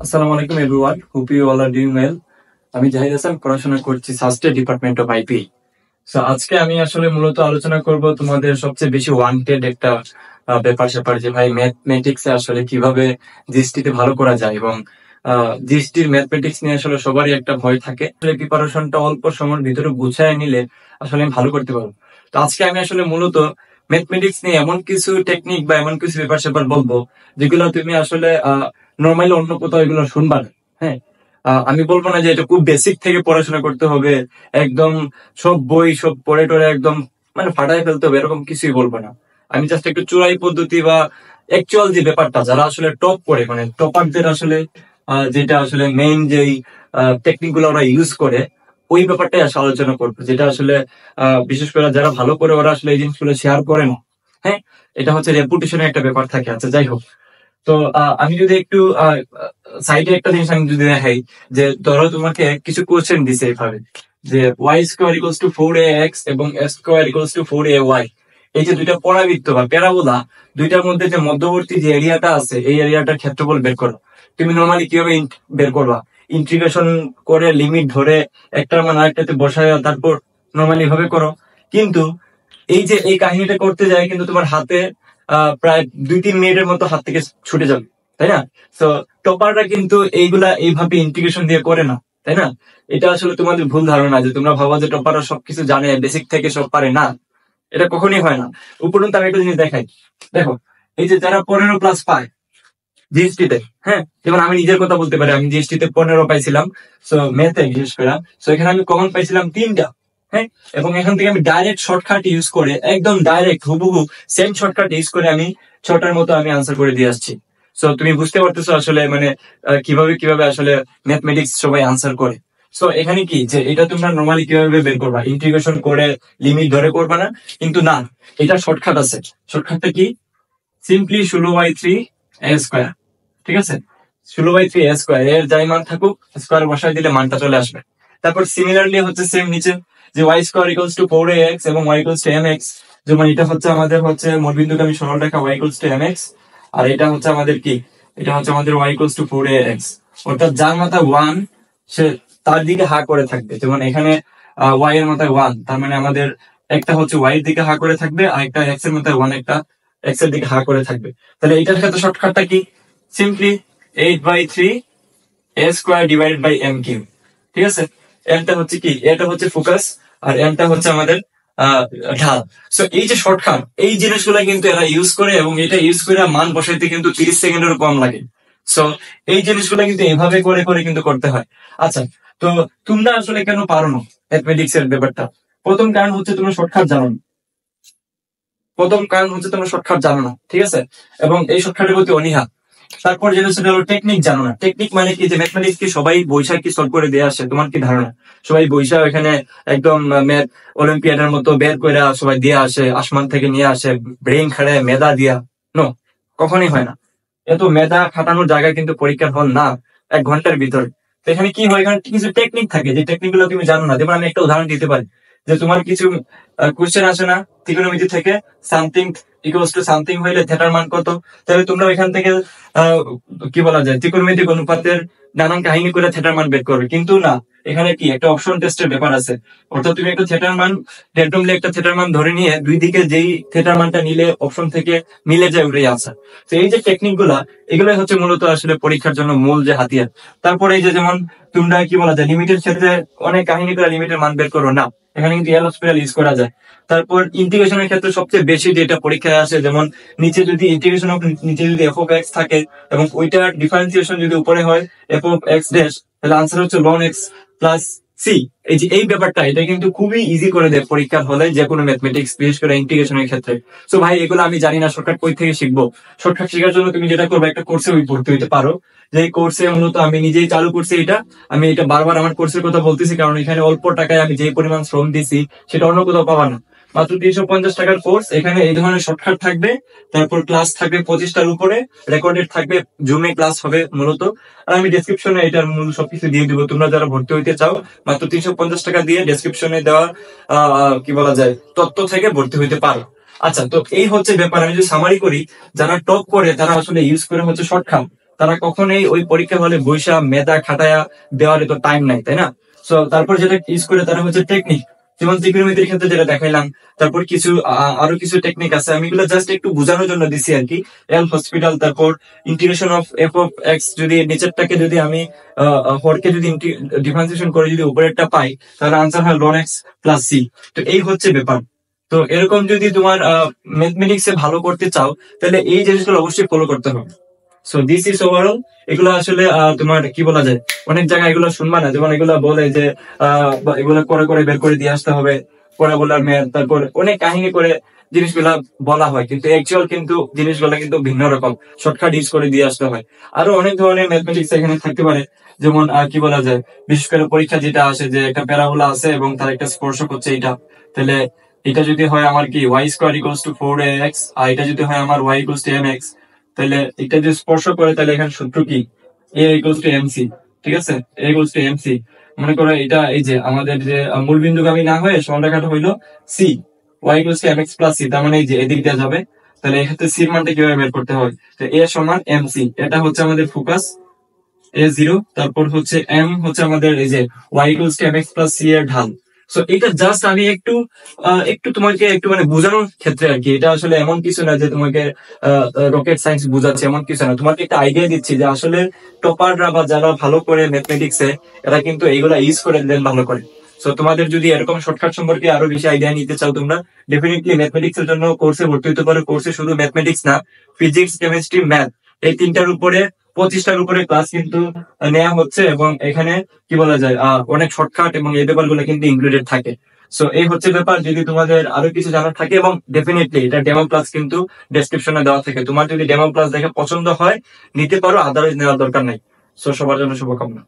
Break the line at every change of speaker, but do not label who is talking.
আসসালামু আলাইকুম everyone, hope you all are doing well. আমি জাহিদ হাসান, পড়াশোনা করছি সাস্টে ডিপার্টমেন্ট অফ আইপি। সো আজকে আমি আসলে মূলত আলোচনা করব তোমাদের সবচেয়ে বেশি ওয়ান্টেড একটা ব্যাপার স্যাপার, যে ভাই ম্যাথমেটিক্স এ আসলে কিভাবে জিএসটি তে ভালো করা যায়। এবং জিএসটির ম্যাথমেটিক্স নিয়ে আসলে সবারই একটা ভয় থাকে, আসলে প্রিপারেশনটা অল্প সময়ের ভিতরে গুছায় নিলে আসলে আমি ভালো করতে পারবো। তো আজকে আমি আসলে মূলত ম্যাথমেটিক্স নিয়ে এমন কিছু টেকনিক বা এমন কিছু ব্যাপার স্যাপার বলবো যেগুলো তুমি আসলে নর্মালি অন্য কোথাও এগুলো শুনবা না। হ্যাঁ, আমি বলবো না যে এটা খুব বেসিক থেকে পড়াশোনা করতে হবে, একদম সব বই সব পড়ে টরে একদম মানে ফাটায় ফেলতে হবে, এরকম কিছুই বলবো না। আমি জাস্ট একটু চুরাই পদ্ধতি বা অ্যাকচুয়াল যে ব্যাপারটা, যারা আসলে টপ করে মানে টপারদের আসলে যেটা আসলে মেইন যেই টেকনিক গুলো ওরা ইউজ করে, ওই ব্যাপারটাই আসলে আলোচনা করবো, যেটা আসলে বিশেষ করে যারা ভালো করে ওরা আসলে এই জিনিসগুলো শেয়ার করে না। হ্যাঁ, এটা হচ্ছে রেপুটেশনের একটা ব্যাপার থাকে। আচ্ছা, যাই হোক। তো আমি যদি একটু সাইডে একটা জিনিস আমি যদি দেখাই, যে ধরো তোমাকে কিছু কোশ্চেন দিছে এইভাবে, যে Y square equals to 4ax এবং x square equals two 4ay। এই যে দুইটা পরাবৃত্ত বা প্যারাবোলা, দুইটার মধ্যে যে মধ্যবর্তী যে এরিয়াটা আছে, এই এরিয়াটার ক্ষেত্রফল বের করো। তুমি নর্মালি কিভাবে বের করবা? ইন্টিগ্রেশন করে লিমিট ধরে একটার মান আরেকটাতে বসায় তারপর নর্মালি ভাবে করো। কিন্তু এই যে এই কাহিনীটা করতে যায়, কিন্তু তোমার হাতে প্রায় 2-3 মিনিটের মতো হাত থেকে ছুটে যাবে, তাই না? তো টপাররা কিন্তু এইগুলা এইভাবে ইন্টিগ্রেশন দিয়ে করে না, তাই না? এটা আসলে তোমাদের ভুল ধারণা, যে তোমরা ভাবো যে টপাররা সবকিছু জানে, বেসিক থেকে সব পারে। না, এটা কখনই হয় না। উপরন্তু আমি একটা জিনিস দেখাই। দেখো, এই যে যারা 15+ পায় জিএসটি তে, হ্যাঁ, যেমন আমি নিজের কথা বলতে পারি, আমি জিএসটি তে 15 পাইছিলাম। সো ম্যাথে বিশেষ করে, সো এখানে আমি কমন পাইছিলাম 3টা। হ্যাঁ, এবং এখান থেকে আমি ডাইরেক্ট শর্টকাট ইউজ করে, একদম ডাইরেক্ট হুবহু সেম শর্টকাট ইউজ করে আমি 6টার মতো আমি আনসার করে দিয়ে আসছি। সো তুমি বুঝতে পারতেছো আসলে মানে কিভাবে কিভাবে আসলে ম্যাথমেটিক্স সবাই আনসার করে। সো এখানে কি, যে এটা তোমরা নর্মালি কিভাবে বের করবা, ইন্টিগ্রেশন করে লিমিট ধরে করবা না, কিন্তু না, এটা শর্টকাট আছে। শর্টকাটটা কি? Simply 16/3 a square. ঠিক আছে, 16/3 a স্কোয়ার, এর যাই মান থাকুক স্কোয়ার বসায় দিলে মানটা চলে আসবে। তারপর সিমিলারলি হচ্ছে সেম নিচে, যে Y square equals to 4ax এবং ওয়াই ইকুয়ালস টু mx। যেমন এটা হচ্ছে আমাদের হচ্ছে মূলবিন্দুগামী সরল রেখা ওয়াই ইকুয়ালস টু mx, আর এটা হচ্ছে আমাদের কি, এটা হচ্ছে আমাদের ওয়াই ইকুয়ালস টু 4ax। অর্থাৎ যার মাথা 1, সে তার দিকে হা করে থাকবে। যেমন এখানে ওয়াই এর মাথায় 1, তার মানে আমাদের একটা হচ্ছে ওয়াই এর দিকে হা করে থাকবে, আর একটা এক্স এর মাথায় 1, একটা এক্স এর দিকে হা করে থাকবে। তাহলে এটার ক্ষেত্রে শর্টকাটটা কি? Simply 8/3 a square divided by M cube. ঠিক আছে, এমটা হচ্ছে কি, এটা হচ্ছে ফোকাস, আর এমটা হচ্ছে আমাদের আহ, ঢাল। সো এই যে শর্টকাট, এই জিনিসগুলো কিন্তু এরা ইউজ করে, এবং এটা ইউজ করে মান বসাইতে কিন্তু 30 সেকেন্ডেরও কম লাগে। সো এই জিনিসগুলো কিন্তু এভাবে করে করে কিন্তু করতে হয়। আচ্ছা, তো তোমরা আসলে কেন পারো না ম্যাথমেটিক্স এর ব্যাপারটা? প্রথম কারণ হচ্ছে তোমরা শর্টকাট জানো না। প্রথম কারণ হচ্ছে তোমরা শর্টকাট জানো না, ঠিক আছে, এবং এই শর্টকাটের প্রতি অনীহা। তারপর যেটা সেটা হলো টেকনিক জানো না। টেকনিক মানে কি, যে ম্যাথমেটিক্স কি সবাই বৈশাখ কি সলভ করে দিয়ে আসে? তোমার কি ধারণা সবাই বৈশাখ এখানে একদম ম্যাথ অলিম্পিয়াডের মতো বের করে সবাই দিয়ে আসে, আসমান থেকে নিয়ে আসে ব্রেন খাড়ায় মেধা দিয়া? নো, কখনই হয় না। এত মেধা খাটানোর জায়গা কিন্তু পরীক্ষার হল না, 1 ঘন্টার ভিতরে। তো এখানে কি হয়, এখানে কিছু টেকনিক থাকে, যে টেকনিক গুলো তুমি জানো না। যেমন আমি একটা উদাহরণ দিতে পারি, যে তোমার কিছু কোশ্চেন আসে না ত্রিকোণমিতি থেকে, সামথিং ইকুয়ালস টু সামথিং হইলে থেটার মান কত। তাহলে তোমরা এখান থেকে আহ, কি বলা যায়, ত্রিকোণমিতিক অনুপাতের নানান কাহিনী করে থেটার মান বের করবে। কিন্তু না, এখানে কি একটা অপশন টেস্টের ব্যাপার আছে। অর্থাৎ তুমি একটা থেটার মান র্যান্ডমলি একটা থেটার মান ধরে নিয়ে দুই দিকে যেই থেটার মানটা নিলে অপশন থেকে মিলে যায় ওটাই আনসার। তো এই যে টেকনিক গুলা, এগুলোই হচ্ছে মূলত আসলে পরীক্ষার জন্য মূল যে হাতিয়ার। তারপরে এই যে যেমন তোমরা কি বলা যায়, লিমিটের ক্ষেত্রে অনেক কাহিনী করে লিমিটের মান বের করো না, এখানে কিন্তু এল হসপিটাল ইউজ করা যায়। তারপর ইন্টিগ্রেশনের ক্ষেত্রে সবচেয়ে বেশি যেটা পরীক্ষায় আসে, যেমন নিচে যদি ইন্টিগ্রেশন অফ নিচে যদি এফ অফ এক্স থাকে, এবং ওইটার ডিফারেন্সিয়েশন যদি উপরে হয় এফ অফ এক্স ড্যাশ, তাহলে আনসার হচ্ছে লন এক্স প্লাস সি। এই যে এই ব্যাপারটা, এটা কিন্তু খুবই ইজি করে দেয় পরীক্ষার হলে যে কোনো ম্যাথমেটিক্স, বিশেষ করে ইন্টিগ্রেশনের ক্ষেত্রে। সো ভাই, এগুলো আমি জানি না শর্টকাট কই থেকে শিখবো। শর্টকাট শেখার জন্য তুমি যেটা করবে, একটা কোর্সে ভর্তি হইতে পারো। যে কোর্সে মূলত আমি নিজেই চালু করছি এটা। আমি এটা বারবার আমার কোর্সের কথা বলতেছি, কারণ এখানে অল্প টাকায় আমি যে পরিমাণ শ্রম দিছি সেটা অন্য কোথাও পাবা না। মাত্র 350 টাকার কোর্স, এখানে এই ধরনের শর্টকাট থাকবে। তারপর ক্লাস থাকবে 25টার উপরে, রেকর্ডেড থাকবে, জুমে ক্লাস হবে মূলত। আর আমি ডেসক্রিপশনে এটার মূল সবকিছু দিয়ে দিব। তোমরা যারা ভর্তি হইতে চাও, মাত্র 350 টাকা দিয়ে ডেসক্রিপশনে দেওয়া কি বলা যায় তথ্য থেকে ভর্তি হইতে পারো। আচ্ছা, তো এই হচ্ছে ব্যাপার। আমি যদি সামারি করি, যারা টপ করে তারা আসলে ইউজ করে হচ্ছে শর্টকাট, তারা কখনোই ওই পরীক্ষা হলে বৈশা মেধা খাটায়া দেওয়ার তো টাইম নাই, তাই না? সো তারপর যেটা ইউজ করে তারা হচ্ছে টেকনিক, যেমন ত্রিকোণমিতির ক্ষেত্রে যেটা দেখাইলাম। তারপর কিছু আরো কিছু টেকনিক আছে, আমি এগুলো জাস্ট একটু বোঝানোর জন্য দিছি আর কি। এল হসপিটাল, তারপর integration of F of x, যদি নিচেরটাকে যদি আমি হরকে যদি ডিফারেন্সিয়েশন করে যদি উপরেরটা পাই, তাহলে আনসার হয় লন এক্স প্লাস সি। তো এই হচ্ছে ব্যাপার। তো এরকম যদি তোমার ম্যাথমেটিক্সে ভালো করতে চাও, তাহলে এই জিনিসগুলো অবশ্যই ফলো করতে হবে। So this is overall. এগুলো আসলে তোমার কি বলা যায়, অনেক জায়গায় এগুলো শুনবা না, যেমন এগুলো বলে যে এগুলো করে করে বের করে দিয়ে আসতে হবে, পড়াগুলার ম্যাথ, তারপর অনেক কাহিনী করে জিনিসগুলা বলা হয়, কিন্তু অ্যাকচুয়াল কিন্তু জিনিসগুলা কিন্তু ভিন্ন রকম, শর্টকাট ইউজ করে দিয়ে আসতে হয়। আরো অনেক ধরনের ম্যাথমেটিক্স এখানে থাকতে পারে, যেমন কি বলা যায়, বিশেষ করে পরীক্ষা যেটা আসে যে একটা প্যারাবোলা আছে এবং তার একটা স্পর্শক হচ্ছে এটা, তাহলে এটা যদি হয় আমার কি Y square equals to 4ax, আর এটা যদি হয় আমার ওয়াই ইকুয়ালস টু mx, তাহলে এটা যদি স্পর্শ করে তাহলে এখানে সূত্র কি, এ ইকুয়ালস টু এমসি। ঠিক আছে, এ ইকুয়ালস টু এমসি। মনে করো এটা এই যে আমাদের যে মূল বিন্দুগামী না হয়ে সমানরেখাটা হইলো C, Y equals to mx plus C, তার মানে এই যে এদিক দেওয়া যাবে। তাহলে এক্ষেত্রে সির মানটা কিভাবে বের করতে হয়, তো এ সমান এমসি, এটা হচ্ছে আমাদের ফোকাস A0, তারপর হচ্ছে M হচ্ছে আমাদের এই যে y equals to mx plus c এর ঢাল। সো এটা জাস্ট আমি একটু একটু তোমাকে একটু মানে বোঝানোর ক্ষেত্রে আর কি, এটা আসলে এমন কিছু না যে তোমাকে রকেট সায়েন্স বোঝাচ্ছে, এমন কিছু না, তোমাকে একটা আইডিয়া দিচ্ছি যে আসলে টপাররা বা যারা ভালো করে ম্যাথমেটিক্সে, এরা কিন্তু এইগুলা ইউজ করে দেন ভালো করে। সো তোমাদের যদি এরকম শর্টকাট সম্পর্কে আরো বেশি আইডিয়া নিতে চাও, তোমরা ডেফিনেটলি ম্যাথমেটিক্স এর জন্য কোর্সে ভর্তি হতে পারো। কোর্সে শুধু ম্যাথমেটিক্স না, ফিজিক্স, কেমিস্ট্রি, ম্যাথ, এই তিনটার উপরে 25টার উপরে ক্লাস কিন্তু নেওয়া হচ্ছে, এবং এখানে কি বলা যায় অনেক শর্টকাট এবং এই ব্যাপারগুলো কিন্তু ইনক্লুডেড থাকে। সো এই হচ্ছে ব্যাপার। যদি তোমাদের আরো কিছু জানার থাকে, এবং ডেফিনেটলি এটা ডেমো ক্লাস কিন্তু ডেসক্রিপশনে দেওয়া থাকে, তোমার যদি ডেমো ক্লাস দেখে পছন্দ হয় নিতে পারো, আদারওয়াইজ নেওয়ার দরকার নাই। সো সবার জন্য শুভকামনা।